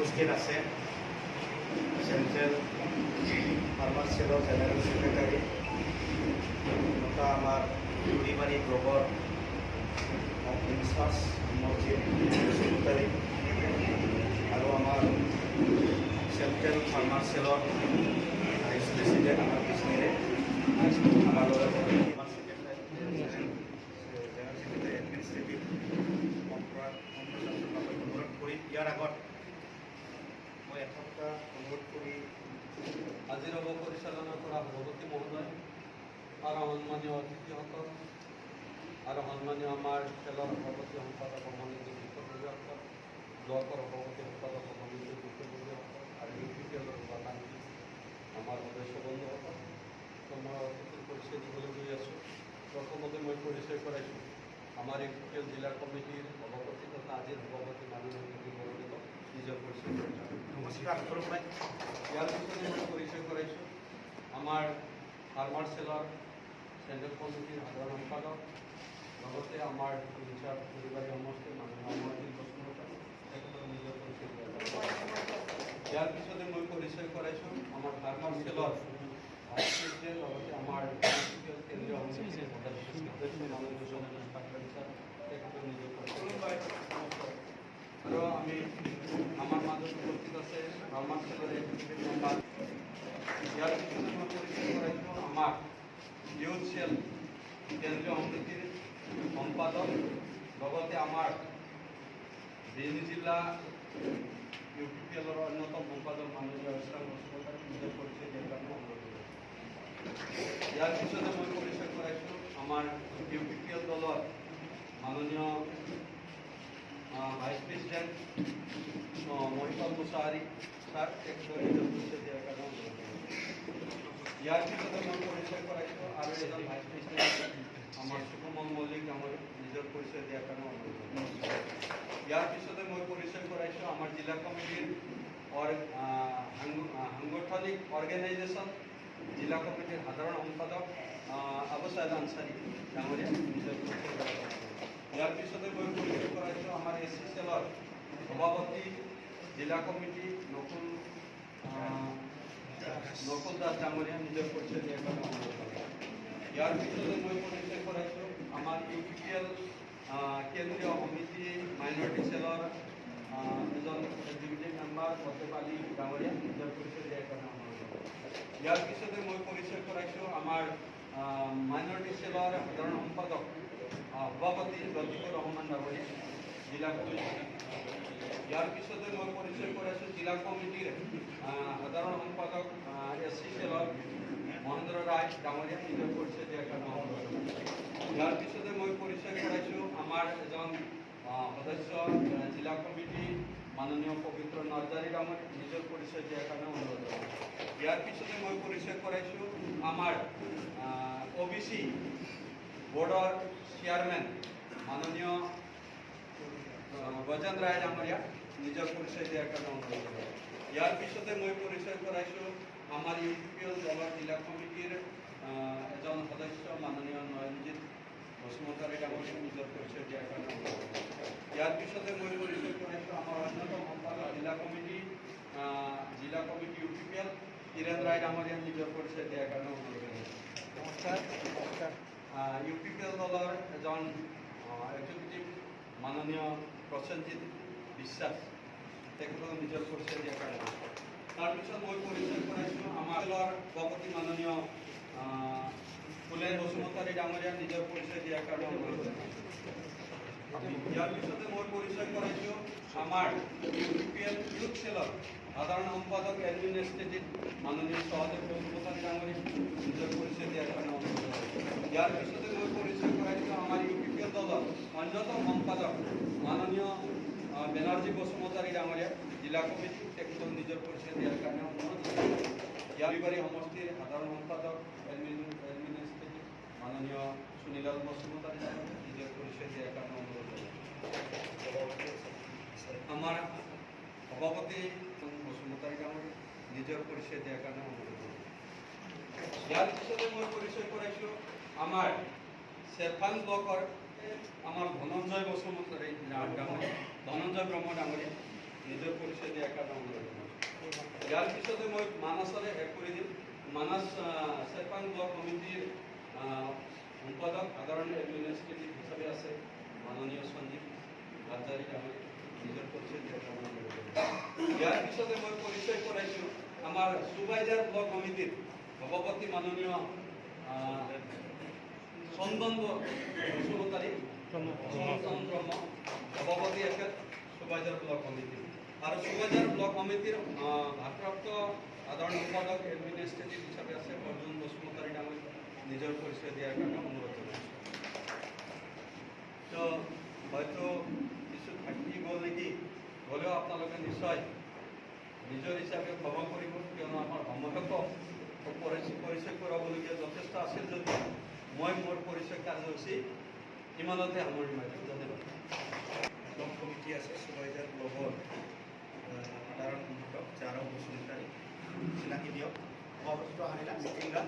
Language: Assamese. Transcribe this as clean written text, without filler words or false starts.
উপস্থিত আছে সেন্ট্ৰেল ফাৰ্মাৰ সেলৰ জেনাৰেল সেক্ৰেটাৰি তথা আমাৰ কুড়িবাড়ি ব্লকৰ ইনচাৰ্জ মসজিদ সেক্ৰেটাৰি আৰু আমাৰ সেন্ট্ৰেল ফাৰ্মাৰ সেলৰ ভাইস প্ৰেসিডেন্ট আমাৰ বিষ্ণুৰে আমাৰ অনুৰোধ কৰি ইয়াৰ আগত মই এসপ্তাহ অনুৰোধ কৰি আজিৰ অৱ পৰিচালনা কৰা সভাপতি মহোদয় আৰু সন্মানীয় অতিথিসকল আৰু সন্মানীয় আমাৰ খেলৰ সভাপতি সম্পাদক সন্মানিত বিষয়ববীয়াসকল ব্লকৰ সভাপতি সম্পাদক সন্মানিত বিষয়ববীয়াসকল আৰু UPPLৰ শুভাকাংক্ষী আমাৰ সদস্য বন্ধুসকল মই অতিথিৰ পৰিচয় দিবলৈ গৈ আছোঁ। প্ৰথমতে মই পৰিচয় কৰাইছোঁ আমাৰ UPPL জিলা কমিটিৰ সভাপতি তথা আজিৰ সভাপতি মাননীয় বৰদেৱক নিজৰ পৰিচয় কৰিছোঁ। নমস্কাৰ সৰুপাই ইয়াৰ পিছতে মই পৰিচয় কৰাইছোঁ আমাৰ ফাৰ্মাৰ সেলৰ চেণ্ট্ৰেল কমিটিৰ সাধাৰণ সম্পাদক লগতে আমাৰ ইনচাৰ্জ কুড়িবাড়ি সমষ্টিৰ মাননীয় অমৰজিৎ বসুমতাৰী তেখেতৰ নিজৰ পৰিচয় ইয়াৰ পিছতে মই পৰিচয় কৰাইছোঁ আমাৰ ফাৰ্মাৰ সেলৰ ভাইচ প্ৰেচিডেণ্ট লগতে আমাৰ কেন্দ্ৰীয় সমিতিৰ সদস্য মাননীয় সন্তোষ পাটোৱাৰী ছাৰ তেখেতৰ নিজৰ পৰিচয় আৰু আমি আমাৰ মাজত উপস্থিত আছে ফাৰ্মাৰ সেলৰ সম্পাদক ইয়াৰ পিছতে মই পৰিচয় কৰাইছোঁ আমাৰ ইউথ সেল কেন্দ্ৰীয় সমিতিৰ সম্পাদক লগতে আমাৰ বেনী জিলা UPPLৰ অন্যতম সম্পাদক মাননীয় ইছলাম বসুমতাৰী নিজৰ পৰিচয় দিয়াৰ কাৰণে অনুৰোধ কৰিছোঁ। ইয়াৰ পিছতে মই পৰিচয় কৰাইছোঁ আমাৰ UPPL দলৰ মাননীয় vice president Mahipal Mushahary sir তেখেতৰ নিজৰ পৰিচয় দিয়াৰ কাৰণে অনুৰোধ কৰিছোঁ। ইয়াৰ পিছতে মই পৰিচয় কৰাইছোঁ আৰু এজন ভাইচ প্ৰেচিডেণ্ট আমাৰ সুকুমল মল্লিক আমাৰ নিজৰ পৰিচয় দিয়াৰ কাৰণে অনুৰোধ কৰিছোঁ। ইয়াৰ পিছতে মই পৰিচয় কৰাইছোঁ আমাৰ জিলা কমিটিৰ সাংগঠনিক অৰ্গেনাইজেশ্যন জিলা কমিটিৰ সাধাৰণ সম্পাদক আবু ছাইদ আনচাৰী ডাঙৰীয়া নিজৰ পৰিচয় দিয়াৰ কাৰণে। ইয়াৰ পিছতে মই পৰিচয় কৰাইছোঁ আমাৰ SC সেলৰ সভাপতি জিলা কমিটি নকুল দাস ডাঙৰীয়া নিজৰ পৰিচয় দিয়াৰ কাৰণে অনুৰোধ কৰিছোঁ। ইয়াৰ পিছতে মই পৰিচয় কৰাইছোঁ আমাৰ UPPL কেন্দ্ৰীয় সমিতি মাইনৰিটি সেলৰ এজন এক্সিকিউটিভ মেম্বাৰ ফতেহ আলী ডাঙৰীয়া নিজৰ পৰিচয় দিয়াৰ কাৰণে অনুৰোধ কৰিছোঁ। ইয়াৰ পিছতে মই পৰিচয় কৰাইছোঁ আমাৰ মাইনৰিটি সেলৰ সাধাৰণ সম্পাদক সভাপতি লতিফুৰ ৰহমান ডাঙৰীয়া জিলা কমিটি। ইয়াৰ পিছতে মই পৰিচয় কৰাইছোঁ জিলা কমিটিৰ সাধাৰণ সম্পাদক SC সেলৰ মহেন্দ্ৰ ৰায় ডাঙৰীয়া নিজৰ পৰিচয় দিয়াৰ কাৰণে অনুৰোধ কৰিছোঁ। ইয়াৰ পিছতে মই পৰিচয় কৰাইছোঁ আমাৰ এজন সদস্য জিলা কমিটি মাননীয় পবিত্ৰ নাৰ্জাৰী ডাঙৰীয়া নিজৰ পৰিচয় দিয়াৰ কাৰণে অনুৰোধ কৰিছোঁ। ইয়াৰ পিছতে মই পৰিচয় কৰাইছোঁ আমাৰ OBC বোৰ্ডৰ চেয়াৰমেন মাননীয় গজেন ৰায় ডাঙৰীয়া নিজৰ পৰিচয় দিয়াৰ কাৰণে অনুৰোধ কৰিছোঁ। ইয়াৰ পিছতে মই পৰিচয় কৰাইছোঁ আমাৰ UPPL দলৰ জিলা কমিটিৰ এজন সদস্য মাননীয় নয়নজিৎ বসুমতাৰী ডাঙৰীয়া নিজৰ পৰিচয় দিয়াৰ কাৰণে অনুৰোধ কৰিছোঁ। ইয়াৰ পিছতে মই পৰিচয় কৰাইছোঁ আমাৰ অন্যতম সম্পাদক জিলা কমিটি UPPL কিৰণ ৰায় ডাঙৰীয়া নিজৰ পৰিচয় দিয়াৰ কাৰণে অনুৰোধ কৰিছোঁ। UPPL দলৰ এজন এক্সিকিউটিভ মাননীয় প্ৰসেনজিৎ বিশ্বাস তেখেতৰ নিজৰ পৰিচয় দিয়াৰ কাৰণে। তাৰপিছত মই পৰিচয় কৰাইছোঁ আমাৰ সভাপতি মাননীয় ফুলেন বসুমতাৰী ডাঙৰীয়া নিজৰ পৰিচয় দিয়াৰ কাৰণে অনুৰোধ কৰিছোঁ। ইয়াৰ পিছতে মই পৰিচয় কৰাইছোঁ আমাৰ UPPL ইউথ সেলৰ সাধাৰণ সম্পাদক এডমিনিষ্ট্ৰেটিভ মাননীয় সহদেৱ বসুমতাৰী ডাঙৰীয়া নিজৰ পৰিচয় দিয়াৰ কাৰণে অনুৰোধ কৰিছোঁ। ইয়াৰ পিছতে মই পৰিচয় কৰাইছোঁ আমাৰ UPPL দলৰ অন্যতম সম্পাদক মাননীয় বেনাৰ্জী বসুমতাৰী ডাঙৰীয়া জিলা কমিটি তেখেতৰ নিজৰ পৰিচয় দিয়াৰ কাৰণে অনুৰোধ কৰিছোঁ। কুড়িবাড়ি সমষ্টিৰ সাধাৰণ সম্পাদক এডমিনিষ্ট্ৰেটিভ মাননীয় সুনীলাল বসুমতাৰী ডাঙৰীয়া নিজৰ পৰিচয় দিয়াৰ কাৰণে অনুৰোধ কৰিছোঁ। আমাৰ সভাপতি বসুমতাৰী ডাঙৰীয়া নিজৰ পৰিচয় দিয়াৰ কাৰণে অনুৰোধ কৰিছোঁ। ইয়াৰ পিছতে মই পৰিচয় কৰাইছোঁ আমাৰ চেৰফান ব্লকৰ আমাৰ ধনঞ্জয় বসুমতাৰী ডাঙৰীয়া ধনঞ্জয় ব্ৰহ্ম ডাঙৰীয়া নিজৰ পৰিচয় দিয়াৰ কাৰণে অনুৰোধ জনাইছোঁ। ইয়াৰ পিছতে মই মানসৰে শেষ কৰি দিম। মানস চেৰপাং ব্লক কমিটিৰ সম্পাদক সাধাৰণ এডমিনিষ্ট্ৰেটিভ হিচাপে আছে মাননীয় সঞ্জীৱ হাজাৰী ডাঙৰীয়া, নিজৰ পৰিচয় দিয়াৰ কাৰণে অনুৰোধ জনাইছোঁ। ইয়াৰ পিছতে মই পৰিচয় কৰাইছোঁ আমাৰ চুবাইজাৰ ব্লক কমিটিৰ সভাপতি মাননীয় চন্দন বসুমতাৰী, চন্দন সভাপতি এখেত চুবাইজাৰ ব্লক কমিটি আৰু চুবাইজাৰ ব্লক কমিটিৰ ভাৰপ্ৰাপ্ত সাধাৰণ সম্পাদক এডমিনিষ্ট্ৰেটিভ হিচাপে আছে অৰ্জুন বসুমতাৰী ডাঙৰীয়া, নিজৰ পৰিচয় দিয়াৰ কাৰণে অনুৰোধ জনাইছোঁ। তো হয়তো কিছু থাকি গ'ল নেকি, হ'লেও আপোনালোকে নিশ্চয় নিজৰ হিচাপে ক্ষমা কৰিব, কিয়নো আমাৰ সময়তো পৰিচয় কৰাবলগীয়া যথেষ্ট আছিল যদিও মই মোৰ পৰিচয় কাৰ্যসূচী ইমানতে সামৰণি মাৰিছোঁ। ধন্যবাদ। ব্লক কমিটি আছে চুবাইজাৰ ব্লকৰ সাধাৰণ সম্পাদক জাৰক বসুমতাৰী, চিনাকি দিয়ক। সভাপতিত্ব আনিলা মিটিংগা